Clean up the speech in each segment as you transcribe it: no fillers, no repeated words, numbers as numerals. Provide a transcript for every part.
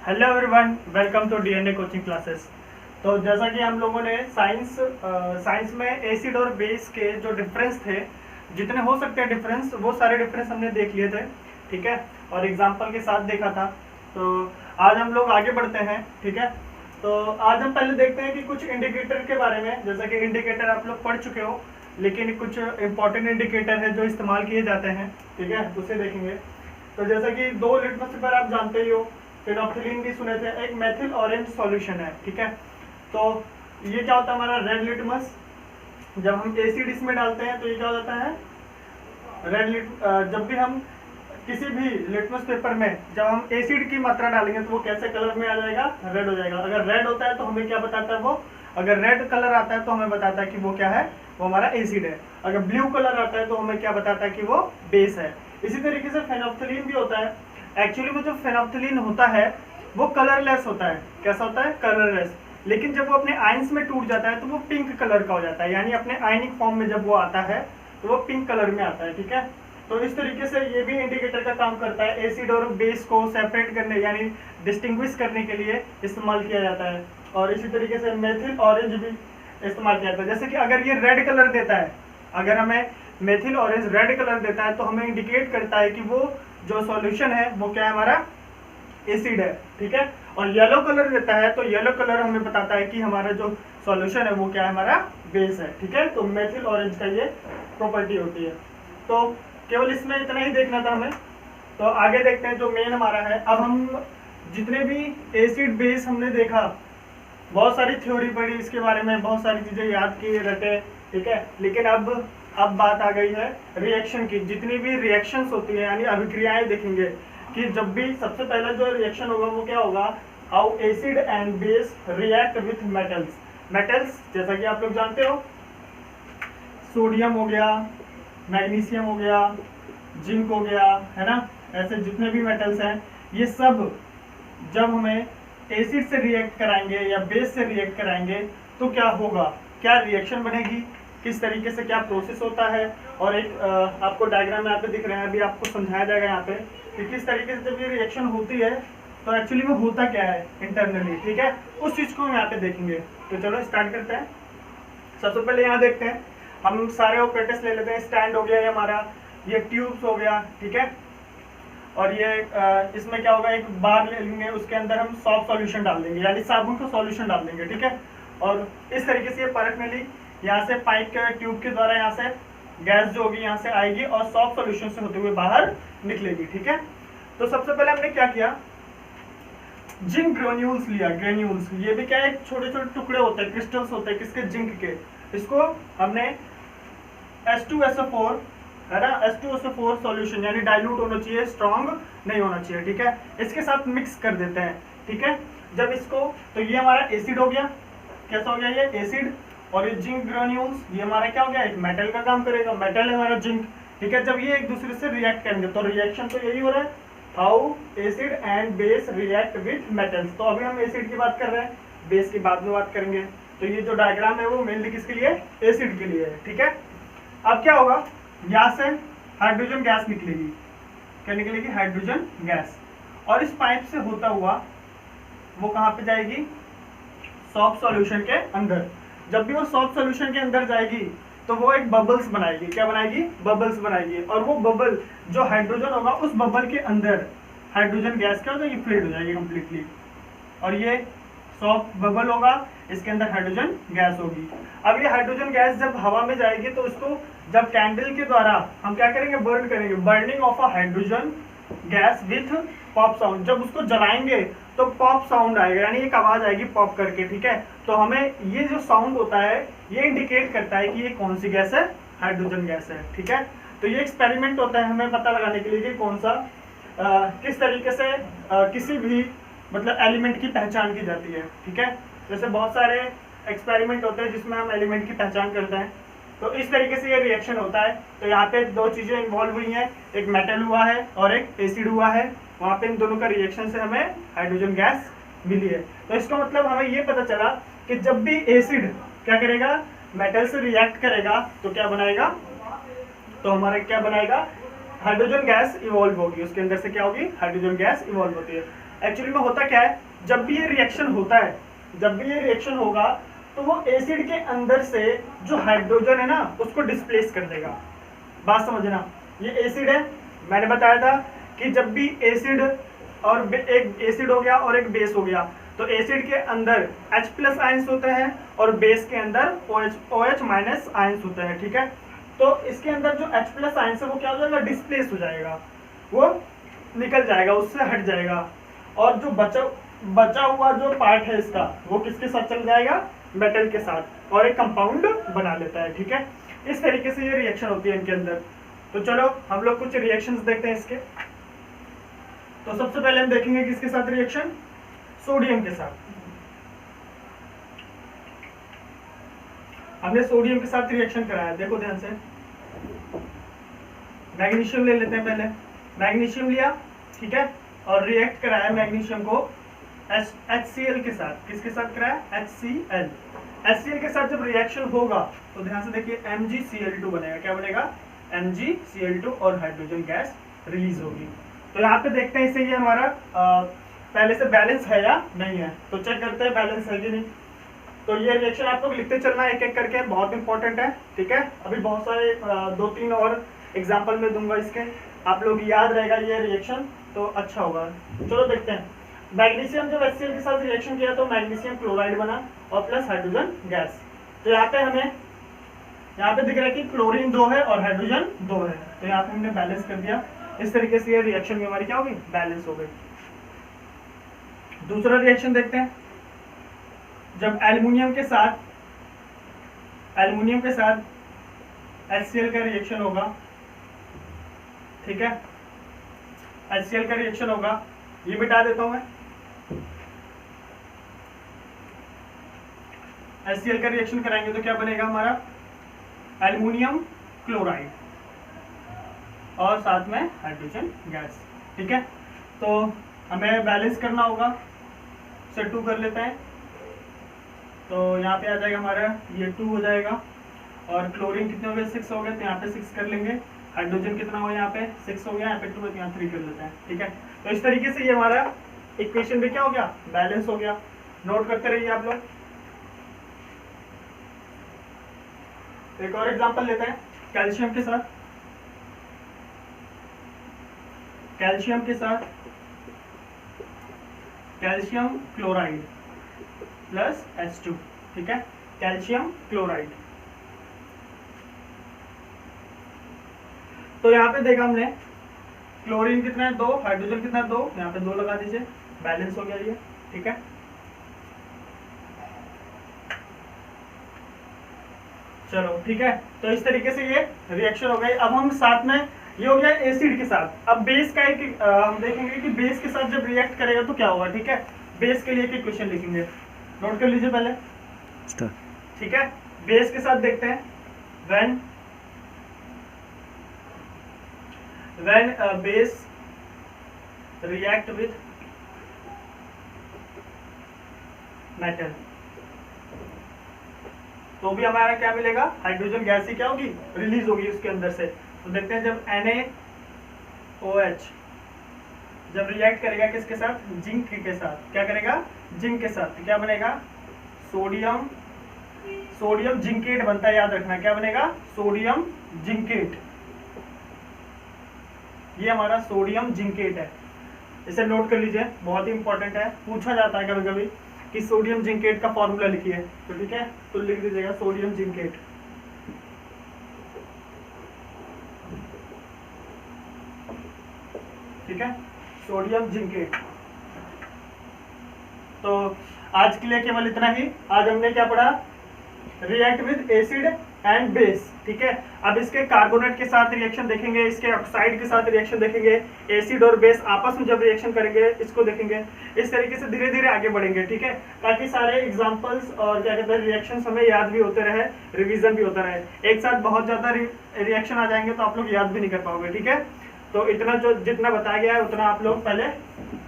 Hello everyone, welcome to DNA coaching classes. तो जैसा कि हम लोगों ने साइंस में एसिड और बेस के जो डिफरेंस थे, जितने हो सकते हैं डिफरेंस, वो सारे डिफरेंस हमने देख लिए थे, ठीक है, और एग्जांपल के साथ देखा था। तो आज हम लोग आगे बढ़ते हैं, ठीक है। तो आज हम पहले देखते हैं कि कुछ इंडिकेटर के बारे में। जैसा कि इंडिकेटर आप लोग पढ़ चुके हो, लेकिन कुछ इंपॉर्टेंट इंडिकेटर है जो इस्तेमाल किए जाते हैं, ठीक है, उसे देखेंगे। तो जैसा कि 2 लिटमस पेपर आप जानते ही हो, फेनोल्फथालीन भी सुने थे, एक मेथिल ऑरेंज सॉल्यूशन है, ठीक है। तो ये क्या होता है हमारा रेड लिटमस। जब हम एसिड इसमें डालते हैं तो ये क्या हो जाता है जब भी हम किसी भी लिटमस पेपर में जब हम एसिड की मात्रा डालेंगे तो वो कैसे कलर में आ जाएगा, रेड हो जाएगा। अगर रेड होता है तो हमें क्या बताता है वो, अगर रेड कलर आता है तो हमें बताता है कि वो क्या है, वो हमारा एसिड है। अगर ब्लू कलर आता है तो हमें क्या बताता है कि वो बेस है। इसी तरीके से फेनोल्फथालीन भी होता है। एक्चुअली में जो फेनोल्फथालीन होता है वो कलरलेस होता है। कैसा होता है, कलरलेस। लेकिन जब वो अपने आयंस में टूट जाता है तो वो पिंक कलर का हो जाता है, यानी अपने आयनिक फॉर्म में जब वो आता है तो वो पिंक कलर में आता है, ठीक है। तो इस तरीके से ये भी इंडिकेटर का काम करता है, एसिड और बेस को सेपरेट करने यानी डिस्टिंग्विश करने के लिए इस्तेमाल किया जाता है। और इसी तरीके से मेथिल ऑरेंज भी इस्तेमाल किया जाता है। जैसे कि अगर ये रेड कलर देता है, अगर हमें मेथिल ऑरेंज रेड कलर देता है तो हमें इंडिकेट करता है कि वो जो सॉल्यूशन है वो क्या है, हमारा एसिड है, ठीक है। और येलो कलर देता है तो येलो कलर हमें बताता है कि हमारा जो सॉल्यूशन है वो क्या है, हमारा बेस है, ठीक है। तो मेथिल ऑरेंज का ये प्रॉपर्टी होती है। तो केवल इसमें इतना ही देखना था हमें। तो आगे देखते हैं जो मेन हमारा है। अब हम जितने भी एसिड बेस हमने देखा, बहुत सारी थ्योरी पढ़ी इसके बारे में, बहुत सारी चीजें याद की, रटे, ठीक है। लेकिन अब बात आ गई है रिएक्शन की। जितनी भी रिएक्शंस होती है यानी अभिक्रियाएं देखेंगे कि जब भी सबसे पहला जो रिएक्शन होगा वो क्या होगा, how acid and base react with metals. Metals जैसा कि आप लोग जानते हो, सोडियम हो गया, मैग्नीशियम हो गया, जिंक हो गया, है ना। ऐसे जितने भी मेटल्स हैं ये सब जब हमें एसिड से रिएक्ट कराएंगे या बेस से रिएक्ट कराएंगे तो क्या होगा, क्या रिएक्शन बनेगी, किस तरीके से क्या प्रोसेस होता है। और एक आपको डायग्राम यहाँ पे दिख रहा है, अभी आपको समझाया जाएगा यहाँ पे कि किस तरीके से जब ये रिएक्शन होती है तो एक्चुअली में होता क्या है इंटरनली, ठीक है। उस चीज को हम यहाँ पे देखेंगे। तो चलो स्टार्ट करते हैं। सबसे पहले यहाँ देखते हैं, हम सारे ऑपरेटर्स ले लेते हैं। स्टैंड हो गया ये हमारा, ये ट्यूब्स हो गया, ठीक है। और ये इसमें क्या होगा, एक बार ले लेंगे, उसके अंदर हम सॉफ्ट सॉल्यूशन डाल देंगे यानी साबुन का सॉल्यूशन डाल देंगे, ठीक है। और इस तरीके से ये परत मिली, यहाँ से पाइप के ट्यूब के द्वारा यहाँ से गैस जो होगी यहाँ से आएगी और सॉफ्ट सॉल्यूशन से होते हुए बाहर निकलेगी, ठीक है। तो सबसे पहले हमने क्या किया, जिंक ग्रेन्यूल्स लिया। ग्रेन्यूल्स ये भी क्या है, छोटे छोटे टुकड़े होते हैं, क्रिस्टल्स होते हैं किसके, जिंक के। इसको हमने H2SO4 है ना, H2SO4 सॉल्यूशन यानी डाइल्यूट होना चाहिए, स्ट्रॉन्ग नहीं होना चाहिए, ठीक है। इसके साथ मिक्स कर देते हैं, ठीक है। जब इसको, तो ये हमारा एसिड हो गया। कैसा हो गया ये एसिड। और ये जिंक ग्रेन्यूल्स ये हमारा क्या हो गया, एक मेटल का काम करेगा, मेटल है हमारा जिंक, ठीक है। जब ये एक दूसरे से रिएक्ट करेंगे तो रिएक्शन तो यही हो रहा है, how acid and base react with metals. तो अभी हम एसिड की बात कर रहे हैं, बेस की बाद में बात करेंगे। तो ये जो डायग्राम है वो मेनली किसके लिए, एसिड के लिए है, ठीक है। अब क्या होगा, यहाँ से हाइड्रोजन गैस निकलेगी। क्या निकलेगी, हाइड्रोजन गैस। और इस पाइप से होता हुआ वो कहाँ पे जाएगी, सॉफ्ट सॉल्यूशन के अंदर। जब भी वो सॉफ्ट सॉल्यूशन के अंदर जाएगी तो वो एक बबल्स बनाएगी। क्या बनाएगी, बबल्स बनाएगी। और वो बबल जो हाइड्रोजन होगा, उस बबल के अंदर हाइड्रोजन गैस क्या हो जाएगी, फिल्ड हो जाएगी कंप्लीटली। और ये सॉफ्ट बबल होगा, इसके अंदर हाइड्रोजन गैस होगी। अब ये हाइड्रोजन गैस जब हवा में जाएगी तो उसको जब कैंडल के द्वारा हम क्या करेंगे, बर्न करेंगे, burning of a hydrogen gas with pop sound. जब उसको जलाएंगे तो पॉप साउंड आएगा, यानी एक आवाज आएगी पॉप करके, ठीक है। तो हमें ये जो साउंड होता है ये इंडिकेट करता है कि ये कौन सी गैस है, हाइड्रोजन गैस है, ठीक है। तो ये एक्सपेरिमेंट होता है हमें पता लगाने के लिए कि कौन सा किस तरीके से किसी भी मतलब एलिमेंट की पहचान की जाती है, ठीक है। जैसे बहुत सारे एक्सपेरिमेंट होते हैं जिसमें हम एलिमेंट की पहचान करते हैं। तो इस तरीके से ये रिएक्शन होता है। तो यहाँ पे 2 चीजें इन्वॉल्व हुई हैं, एक मेटल हुआ है और एक एसिड हुआ है। वहाँ पे इन दोनों का रिएक्शन से हमें हाइड्रोजन गैस मिली है। तो इसका मतलब हमें ये पता चला कि जब भी एसिड क्या करेगा, मेटल से रिएक्ट करेगा तो क्या बनाएगा, तो हमारा क्या बनाएगा, हाइड्रोजन गैस इवॉल्व होगी। उसके अंदर से क्या होगी, हाइड्रोजन गैस इवॉल्व होती है। एक्चुअली में होता क्या है, जब भी ये रिएक्शन होता है, जब भी ये रिएक्शन होगा तो वो एसिड के अंदर से जो हाइड्रोजन है ना उसको डिस्प्लेस कर देगा। बात समझना, ये एसिड है, मैंने बताया था कि जब भी एसिड और एक एसिड हो गया और एक बेस हो गया तो एसिड के अंदर H+ आयंस होते हैं और बेस के अंदर OH- आयंस होते हैं, ठीक है। तो इसके अंदर जो H+ आयंस है वो क्या हो जाएगा, डिस्प्लेस हो जाएगा, वो निकल जाएगा, उससे हट जाएगा, और जो बचा हुआ जो पार्ट है इसका वो किसके साथ चल जाएगा, मेटल के साथ, और एक कंपाउंड बना लेता है, ठीक है। इस तरीके से ये रिएक्शन होती है इनके अंदर। तो चलो हम लोग कुछ रिएक्शंस देखते हैं इसके। तो सबसे पहले हम देखेंगे किसके साथ रिएक्शन, सोडियम के साथ। हमने सोडियम के साथ रिएक्शन कराया, देखो ध्यान से। मैग्नीशियम ले लेते हैं पहले, मैग्नीशियम लिया, ठीक है, और रिएक्ट कराया मैग्नीशियम को HCl के साथ। किसके साथ कराया, HCl। HCl के साथ जब रिएक्शन होगा तो ध्यान से देखिए MgCl2 बनेगा। क्या बनेगा, MgCl2, और हाइड्रोजन गैस रिलीज होगी। तो यहाँ पे देखते हैं इसे, ये हमारा पहले से बैलेंस है या नहीं है, तो चेक करते हैं बैलेंस है कि नहीं। तो ये रिएक्शन आप लोग लिखते चलना एक एक करके, बहुत इंपॉर्टेंट है, ठीक है। अभी बहुत सारे 2-3 और एग्जाम्पल में दूंगा इसके, आप लोग याद रहेगा ये रिएक्शन तो अच्छा होगा। चलो देखते हैं। मैग्नीशियम जब HCl के साथ रिएक्शन किया तो मैग्नीशियम क्लोराइड बना और प्लस हाइड्रोजन गैस। तो यहाँ पे हमें यहाँ पे दिख रहा है कि क्लोरीन 2 है और हाइड्रोजन 2 है, तो यहाँ पे हमने बैलेंस कर दिया। इस तरीके से ये रिएक्शन भी हमारी क्या होगी, बैलेंस हो गई। दूसरा रिएक्शन देखते हैं, जब एल्युमिनियम के साथ HCl का रिएक्शन होगा, ठीक है, HCl का रिएक्शन होगा, ये मिटा देता हूं मैं। HCl का रिएक्शन कराएंगे तो क्या बनेगा हमारा, एल्युमिनियम क्लोराइड और साथ में हाइड्रोजन गैस, ठीक है। तो हमें बैलेंस करना होगा, से 2 कर लेते हैं, तो यहाँ पे आ जाएगा हमारा ये 2 हो जाएगा, और क्लोरीन कितने हो गए, 6 हो गए, तो यहाँ पे 6 कर लेंगे। हाइड्रोजन कितना हो, यहाँ पे 6 हो गया, यहाँ पे 2 है, तो यहाँ 3 कर लेते हैं, ठीक है। तो इस तरीके से ये हमारा इक्वेशन भी क्या हो गया, बैलेंस हो गया। नोट करते रहिए आप लोग। एक और एग्जांपल लेते हैं, कैल्शियम के साथ, कैल्शियम क्लोराइड प्लस H2, ठीक है, कैल्शियम क्लोराइड। तो यहाँ पे देखा हमने क्लोरीन कितना है, 2, हाइड्रोजन कितना है, 2, यहाँ पे 2 लगा दीजिए, बैलेंस हो गया ये, ठीक है। चलो ठीक है, तो इस तरीके से ये रिएक्शन हो गई। अब हम साथ में, ये हो गया एसिड के साथ। अब बेस का एक हम देखेंगे कि बेस के साथ जब रिएक्ट करेगा तो क्या होगा, ठीक है। बेस के लिए एक इक्वेशन लिखेंगे, नोट कर लीजिए पहले, ठीक है। बेस के साथ देखते हैं, when base react with metal, तो भी हमारा क्या मिलेगा, हाइड्रोजन गैस ही क्या होगी, रिलीज होगी उसके अंदर से। तो देखते हैं जब NaOH जब रिएक्ट करेगा किसके साथ, जिंक के साथ, क्या करेगा, जिंक के साथ, तो क्या बनेगा, सोडियम जिंकेट बनता है, याद रखना, क्या बनेगा, सोडियम जिंकेट। ये हमारा सोडियम जिंकेट है, इसे नोट कर लीजिए, बहुत ही इंपॉर्टेंट है, पूछा जाता है कभी कभी कि सोडियम जिंकेट का फॉर्मूला लिखिए, तो ठीक है, तो लिख दीजिएगा सोडियम जिंकेट। ठीक है, सोडियम जिंकेट। तो आज के लिए केवल इतना ही। आज हमने क्या पढ़ा, react with acid and base, ठीक है। अब इसके कार्बोनेट के साथ रिएक्शन देखेंगे, इसके ऑक्साइड के साथ रिएक्शन देखेंगे, एसिड और बेस आपस में जब रिएक्शन करेंगे इसको देखेंगे। इस तरीके से धीरे धीरे आगे बढ़ेंगे, ठीक है, ताकि सारे एग्जांपल्स और क्या कहते हैं रिएक्शंस हमें याद भी होते रहे, रिवीजन भी होता रहे। एक साथ बहुत ज्यादा रिएक्शन आ जाएंगे तो आप लोग याद भी नहीं कर पाओगे, ठीक है। तो इतना जो जितना बताया गया है उतना आप लोग पहले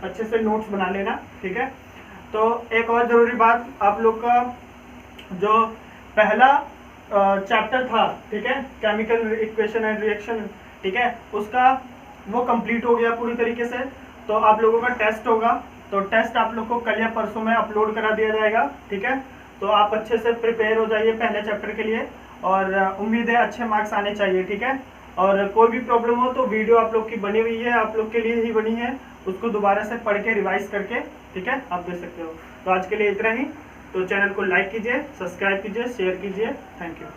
अच्छे से नोट्स बना लेना, ठीक है। तो एक और जरूरी बात, आप लोग का जो पहला चैप्टर था, ठीक है, केमिकल इक्वेशन एंड रिएक्शन, ठीक है, उसका वो कंप्लीट हो गया पूरी तरीके से। तो आप लोगों का टेस्ट होगा तो टेस्ट आप लोग को कल या परसों में अपलोड करा दिया जाएगा, ठीक है। तो आप अच्छे से प्रिपेयर हो जाइए पहले चैप्टर के लिए, और उम्मीद है अच्छे मार्क्स आने चाहिए, ठीक है। और कोई भी प्रॉब्लम हो तो वीडियो आप लोग की बनी हुई है, आप लोग के लिए ही बनी है, उसको दोबारा से पढ़ के रिवाइज करके, ठीक है, आप दे सकते हो। तो आज के लिए इतना ही। तो चैनल को लाइक कीजिए, सब्सक्राइब कीजिए, शेयर कीजिए। Thank you.